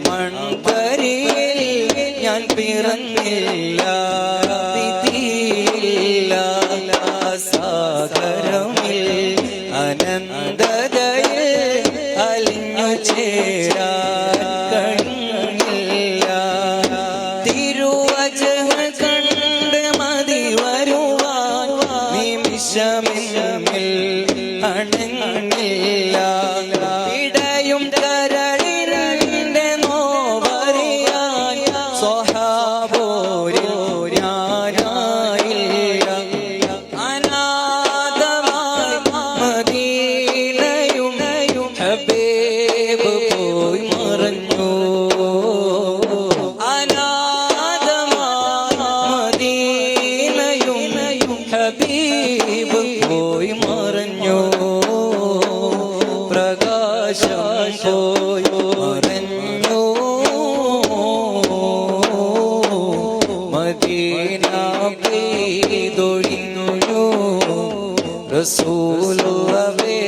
മൺതരിയിൽ ഞാൻ പിറന്നില്ല, വിധിയില്ല സാഗരമിൽ അനന്തതയിൽ അലിഞ്ഞു ചേരാൻ കഴിഞ്ഞില്ല. തിരുവചന കണ്ട് മതി വരുവാൻ നിമിഷമിൽ അണങ്ങില്ല. ഇടയും കരളിന്റെ നോവറിയാൻ സ്വഹാബോരിൽ ഞാനായില്ല. അനാഥമായി മദീനയും ഹബീബ് പോയി മറഞ്ഞു. അനാഥമായി മദീനയും ഹബീബ് പോയി മറഞ്ഞു. പ്രകാശം പോയി മറഞ്ഞു. മദീന പെയ്തൊഴിഞ്ഞു. റസൂലുള്ളാഹി